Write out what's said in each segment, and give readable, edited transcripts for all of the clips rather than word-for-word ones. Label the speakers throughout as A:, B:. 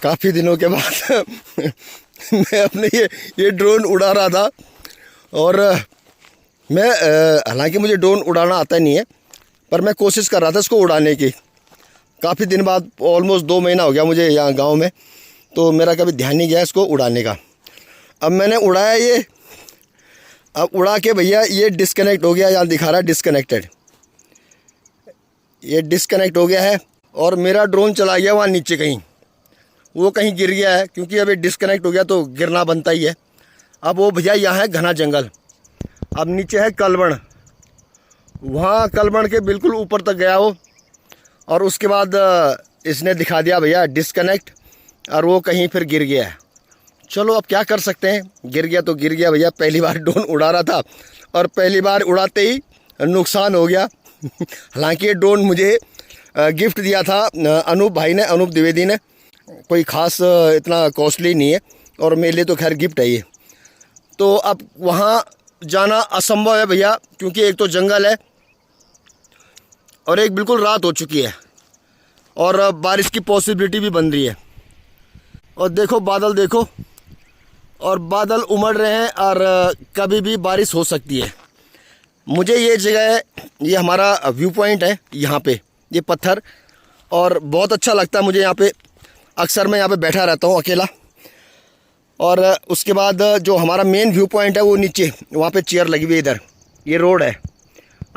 A: काफ़ी दिनों के बाद मैं अपने ये ड्रोन उड़ा रहा था। और मैं हालांकि मुझे ड्रोन उड़ाना आता नहीं है, पर मैं कोशिश कर रहा था इसको उड़ाने की। काफ़ी दिन बाद, ऑलमोस्ट 2 महीना हो गया मुझे यहाँ गांव में, तो मेरा कभी ध्यान नहीं गया इसको उड़ाने का। अब मैंने उड़ाया ये, अब उड़ा के भैया ये डिस्कनेक्ट हो गया, यहाँ दिखा रहा है डिस्कनेक्टेड। ये डिस्कनेक्ट हो गया है और मेरा ड्रोन चला गया वहाँ नीचे कहीं, वो कहीं गिर गया है, क्योंकि अब ये डिस्कनेक्ट हो गया तो गिरना बनता ही है। अब वो भैया यहाँ है घना जंगल, अब नीचे है कलवण, वहाँ कलवण के बिल्कुल ऊपर तक गया वो, और उसके बाद इसने दिखा दिया भैया डिस्कनेक्ट, और वो कहीं फिर गिर गया है। चलो अब क्या कर सकते हैं, गिर गया तो गिर गया भैया। पहली बार ड्रोन उड़ा रहा था और पहली बार उड़ाते ही नुकसान हो गया। हालांकि ये ड्रोन मुझे गिफ्ट दिया था अनूप भाई ने, अनूप द्विवेदी ने। कोई ख़ास इतना कॉस्टली नहीं है और मेरे लिए तो खैर गिफ्ट है ये। तो अब वहाँ जाना असंभव है भैया, क्योंकि एक तो जंगल है और एक बिल्कुल रात हो चुकी है और बारिश की पॉसिबिलिटी भी बन रही है। और देखो बादल देखो, और बादल उमड़ रहे हैं और कभी भी बारिश हो सकती है। मुझे ये जगह, ये हमारा व्यू पॉइंट है यहाँ पे, ये पत्थर, और बहुत अच्छा लगता है मुझे यहाँ पे। अक्सर मैं यहाँ पे बैठा रहता हूँ अकेला। और उसके बाद जो हमारा मेन व्यू पॉइंट है वो नीचे, वहाँ पे चेयर लगी हुई है, इधर ये रोड है।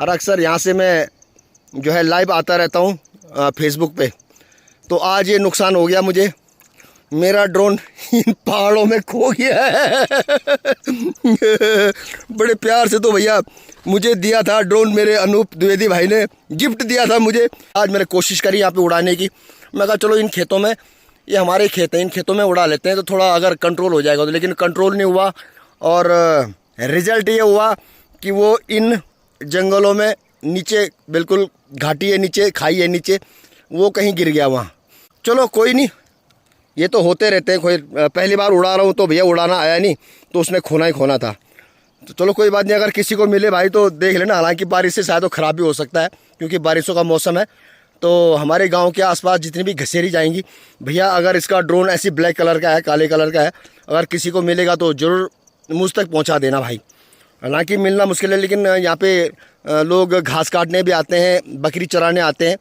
A: और अक्सर यहाँ से मैं जो है लाइव आता रहता हूँ फेसबुक पे। तो आज ये नुकसान हो गया मुझे, मेरा ड्रोन इन पहाड़ों में खो गया है। बड़े प्यार से तो भैया मुझे दिया था ड्रोन, मेरे अनूप द्विवेदी भाई ने गिफ्ट दिया था मुझे। आज मैंने कोशिश करी यहाँ पे उड़ाने की। मैं कहा चलो इन खेतों में, ये हमारे खेत हैं, इन खेतों में उड़ा लेते हैं तो थोड़ा अगर कंट्रोल हो जाएगा तो। लेकिन कंट्रोल नहीं हुआ और रिज़ल्ट ये हुआ कि वो इन जंगलों में नीचे, बिल्कुल घाटी है नीचे, खाई है नीचे, वो कहीं गिर गया वहाँ। चलो कोई नहीं, ये तो होते रहते हैं। कोई पहली बार उड़ा रहा हूँ तो भैया उड़ाना आया नहीं तो उसने खोना ही खोना था। तो चलो कोई बात नहीं, अगर किसी को मिले भाई तो देख लेना। हालांकि बारिश से शायद वो ख़राब भी हो सकता है, क्योंकि बारिशों का मौसम है। तो हमारे गांव के आसपास जितनी भी घसेरी जाएंगी भैया, अगर इसका ड्रोन ऐसी ब्लैक कलर का है, काले कलर का है, अगर किसी को मिलेगा तो ज़रूर मुझ तक पहुँचा देना भाई। हालांकि मिलना मुश्किल है, लेकिन यहाँ पे लोग घास काटने भी आते हैं, बकरी चराने आते हैं।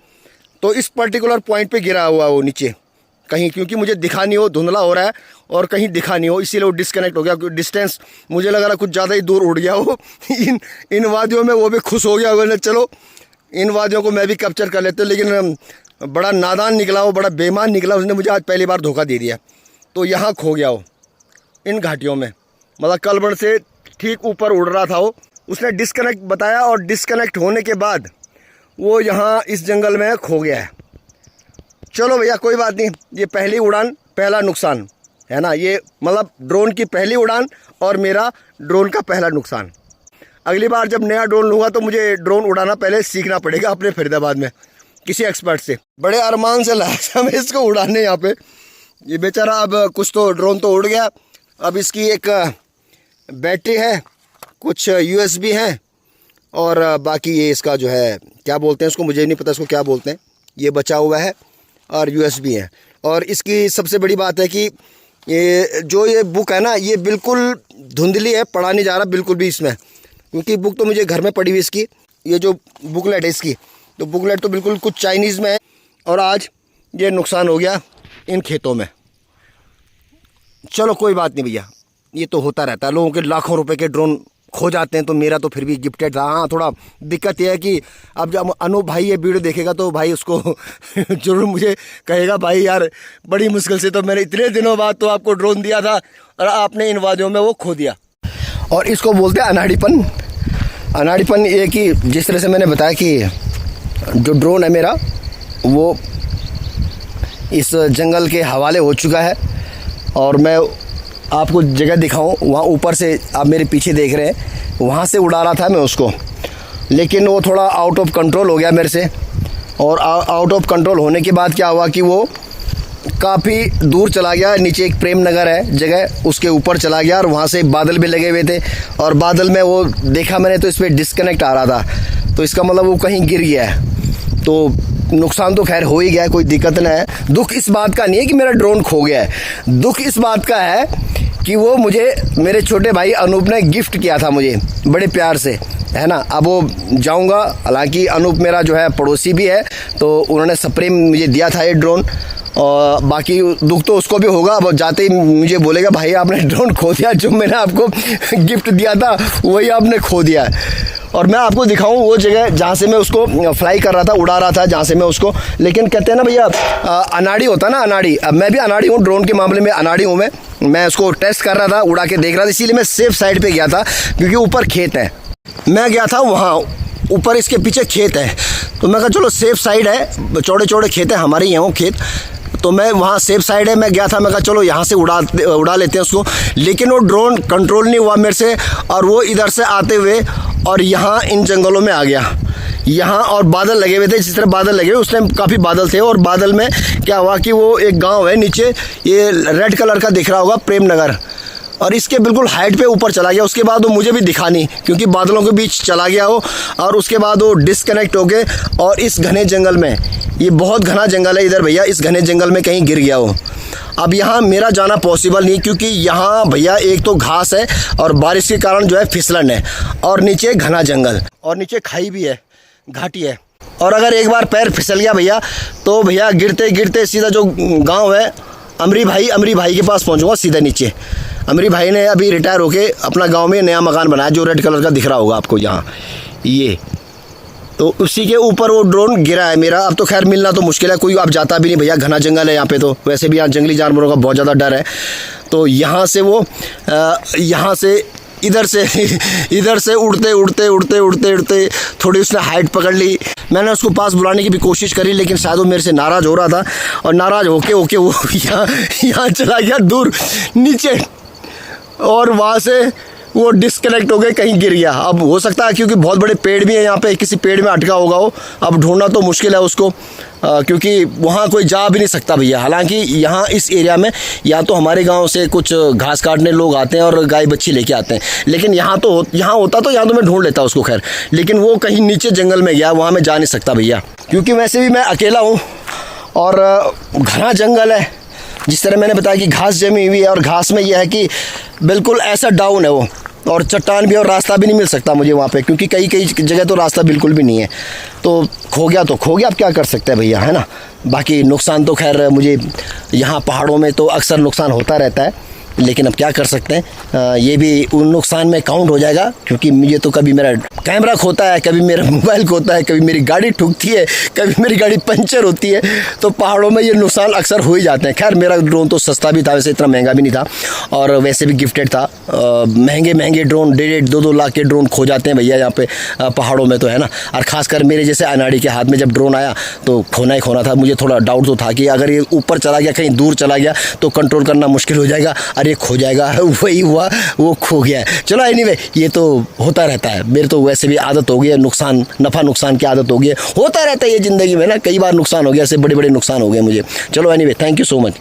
A: तो इस पर्टिकुलर पॉइंट पे गिरा हुआ वो नीचे कहीं, क्योंकि मुझे दिखा नहीं हो, धुंधला हो रहा है और कहीं दिखा नहीं हो, इसीलिए वो डिस्कनेक्ट हो गया। डिस्टेंस मुझे लग रहा कुछ ज़्यादा ही दूर उड़ गया वो इन वादियों में। वो भी खुश हो गया, बोले चलो इन वादियों को मैं भी कैप्चर कर लेते हूँ। लेकिन बड़ा नादान निकला वो, बड़ा बेईमान निकला, उसने मुझे आज पहली बार धोखा दे दिया। तो यहाँ खो गया वो इन घाटियों में, मतलब कलवण से ठीक ऊपर उड़ रहा था वो। उसने डिस्कनेक्ट बताया और डिस्कनेक्ट होने के बाद वो यहाँ इस जंगल में खो गया है। चलो भैया कोई बात नहीं, ये पहली उड़ान पहला नुकसान है ना। ये मतलब ड्रोन की पहली उड़ान और मेरा ड्रोन का पहला नुकसान। अगली बार जब नया ड्रोन लूँगा तो मुझे ड्रोन उड़ाना पहले सीखना पड़ेगा अपने फरीदाबाद में किसी एक्सपर्ट से। बड़े अरमान से लाया था मैं इसको उड़ाने यहाँ पे। ये बेचारा अब कुछ तो ड्रोन तो उड़ गया। अब इसकी एक बैटरी है, कुछ USB हैं, और बाकी ये इसका जो है क्या बोलते हैं उसको, मुझे नहीं पता इसको क्या बोलते हैं, ये बचा हुआ है और USB है। और इसकी सबसे बड़ी बात है कि ये बुक है ना, ये बिल्कुल धुंधली है, पढ़ा नहीं जा रहा बिल्कुल भी इसमें, क्योंकि बुक तो मुझे घर में पड़ी हुई इसकी, ये जो बुकलेट है इसकी, तो बुकलेट तो बिल्कुल कुछ चाइनीज़ में है। और आज ये नुकसान हो गया इन खेतों में। चलो कोई बात नहीं भैया, ये तो होता रहता है, लोगों के लाखों रुपए के ड्रोन खो जाते हैं, तो मेरा तो फिर भी गिफ्टेड था। हाँ थोड़ा दिक्कत यह है कि अब जब अनूप भाई ये वीडियो देखेगा तो भाई उसको जरूर मुझे कहेगा भाई यार बड़ी मुश्किल से तो मैंने इतने दिनों बाद तो आपको ड्रोन दिया था और आपने इन वादियों में वो खो दिया। और इसको बोलते हैं अनाड़ीपन। अनाड़ीपन ये कि जिस तरह से मैंने बताया कि जो ड्रोन है मेरा वो इस जंगल के हवाले हो चुका है, और मैं आपको जगह दिखाऊं, वहाँ ऊपर से आप मेरे पीछे देख रहे हैं, वहाँ से उड़ा रहा था मैं उसको, लेकिन वो थोड़ा आउट ऑफ कंट्रोल हो गया मेरे से। और आउट ऑफ कंट्रोल होने के बाद क्या हुआ कि वो काफ़ी दूर चला गया। नीचे एक प्रेम नगर है जगह, उसके ऊपर चला गया और वहाँ से बादल भी लगे हुए थे, और बादल में वो देखा मैंने तो इस पर डिस्कनेक्ट आ रहा था, तो इसका मतलब वो कहीं गिर गया है। तो नुकसान तो खैर हो ही गया है, कोई दिक्कत नहीं है। दुख इस बात का नहीं है कि मेरा ड्रोन खो गया है, दुख इस बात का है कि वो मुझे मेरे छोटे भाई अनूप ने गिफ्ट किया था मुझे बड़े प्यार से, है ना। अब वो जाऊंगा, हालांकि अनूप मेरा जो है पड़ोसी भी है, तो उन्होंने सप्रेम मुझे दिया था ये ड्रोन, और बाकी दुख तो उसको भी होगा। अब जाते ही मुझे बोलेगा भाई आपने ड्रोन खो दिया, जो मैंने आपको गिफ्ट दिया था वही आपने खो दिया है। और मैं आपको दिखाऊं वो जगह जहाँ से मैं उसको फ्लाई कर रहा था, उड़ा रहा था, जहाँ से मैं उसको, लेकिन कहते हैं ना भैया अनाड़ी होता ना, अनाड़ी। अब मैं भी अनाड़ी हूँ, ड्रोन के मामले में अनाड़ी हूँ मैं उसको टेस्ट कर रहा था, उड़ा के देख रहा था, इसीलिए मैं सेफ साइड पे गया था, क्योंकि ऊपर खेत है। मैं गया था वहाँ ऊपर, इसके पीछे खेत है, तो मैं कहा चलो सेफ साइड है, चौड़े चौड़े खेत है हमारे यहाँ खेत, तो मैं वहाँ सेफ साइड है, मैं गया था, मैं कहा चलो यहाँ से उड़ा लेते हैं उसको। लेकिन वो ड्रोन कंट्रोल नहीं हुआ मेरे से, और वो इधर से आते हुए और यहाँ इन जंगलों में आ गया यहाँ, और बादल लगे हुए थे, जिस तरह बादल लगे हुए उस टाइम काफ़ी बादल थे, और बादल में क्या हुआ कि वो एक गाँव है नीचे, ये रेड कलर का दिख रहा होगा प्रेम नगर, और इसके बिल्कुल हाइट पे ऊपर चला गया। उसके बाद वो मुझे भी दिखा नहीं, क्योंकि बादलों के बीच चला गया वो, और उसके बाद वो डिस्कनेक्ट हो गए, और इस घने जंगल में, ये बहुत घना जंगल है इधर भैया, इस घने जंगल में कहीं गिर गया वो। अब यहाँ मेरा जाना पॉसिबल नहीं, क्योंकि यहाँ भैया एक तो घास है, और बारिश के कारण जो है फिसलन है, और नीचे घना जंगल, और नीचे खाई भी है, घाटी है, और अगर एक बार पैर फिसल गया भैया, तो भैया गिरते गिरते सीधा जो गाँव है अमरी भाई के पास पहुँचूँगा सीधा नीचे। अमरी भाई ने अभी रिटायर होके अपना गांव में नया मकान बनाया, जो रेड कलर का दिख रहा होगा आपको यहाँ, ये तो उसी के ऊपर वो ड्रोन गिरा है मेरा। अब तो खैर मिलना तो मुश्किल है, कोई आप जाता भी नहीं भैया, घना जंगल है यहाँ पे, तो वैसे भी यहाँ जंगली जानवरों का बहुत ज़्यादा डर है। तो यहाँ से वो यहाँ से इधर से उड़ते थोड़ी उसने हाइट पकड़ ली। मैंने उसको पास बुलाने की भी कोशिश करी, लेकिन शायद वो मेरे से नाराज़ हो रहा था, और नाराज़ होके वो यहाँ चला गया दूर नीचे, और वहाँ से वो डिस्कनेक्ट हो गए, कहीं गिर गया। अब हो सकता है क्योंकि बहुत बड़े पेड़ भी हैं यहाँ पे, किसी पेड़ में अटका होगा वो, अब ढूंढना तो मुश्किल है उसको, क्योंकि वहाँ कोई जा भी नहीं सकता भैया। हालांकि यहाँ इस एरिया में या तो हमारे गांव से कुछ घास काटने लोग आते हैं और गाय बच्ची लेके आते हैं, लेकिन यहाँ होता तो यहाँ तो मैं ढूंढ लेता उसको खैर, लेकिन वो कहीं नीचे जंगल में गया, वहाँ मैं जा नहीं सकता भैया, क्योंकि वैसे भी मैं अकेला हूँ, और घना जंगल है। जिस तरह मैंने बताया कि घास जमी हुई है, और घास में यह है कि बिल्कुल ऐसा डाउन है वो, और चट्टान भी, और रास्ता भी नहीं मिल सकता मुझे वहाँ पे, क्योंकि कई जगह तो रास्ता बिल्कुल भी नहीं है। तो खो गया, अब क्या कर सकते हैं भैया, है ना। बाकी नुकसान तो खैर मुझे यहाँ पहाड़ों में तो अक्सर नुकसान होता रहता है, लेकिन अब क्या कर सकते हैं, ये भी उन नुकसान में काउंट हो जाएगा, क्योंकि मुझे तो कभी मेरा कैमरा खोता है, कभी मेरा मोबाइल खोता है, कभी मेरी गाड़ी ठुकती है, कभी मेरी गाड़ी पंचर होती है, तो पहाड़ों में ये नुकसान अक्सर हो ही जाते हैं। खैर मेरा ड्रोन तो सस्ता भी था, वैसे इतना महंगा भी नहीं था, और वैसे भी गिफ्टेड था। महंगे ड्रोन 1.5-2 लाख के ड्रोन खो जाते हैं भैया यहाँ पे पहाड़ों में, तो है ना। और ख़ासकर मेरे जैसे अनाड़ी के हाथ में जब ड्रोन आया तो खोना ही खोना था। मुझे थोड़ा डाउट तो था कि अगर ये ऊपर चला गया, कहीं दूर चला गया, तो कंट्रोल करना मुश्किल हो जाएगा, अरे खो जाएगा। वही हुआ, वो खो गया है। चलो एनीवे, ये तो होता रहता है, मेरे तो वैसे भी आदत हो गई है, नफ़ा नुकसान की आदत हो गई है, होता रहता है ये ज़िंदगी में ना, कई बार नुकसान हो गया, ऐसे बड़े नुकसान हो गए मुझे। चलो anyway, thank you so much.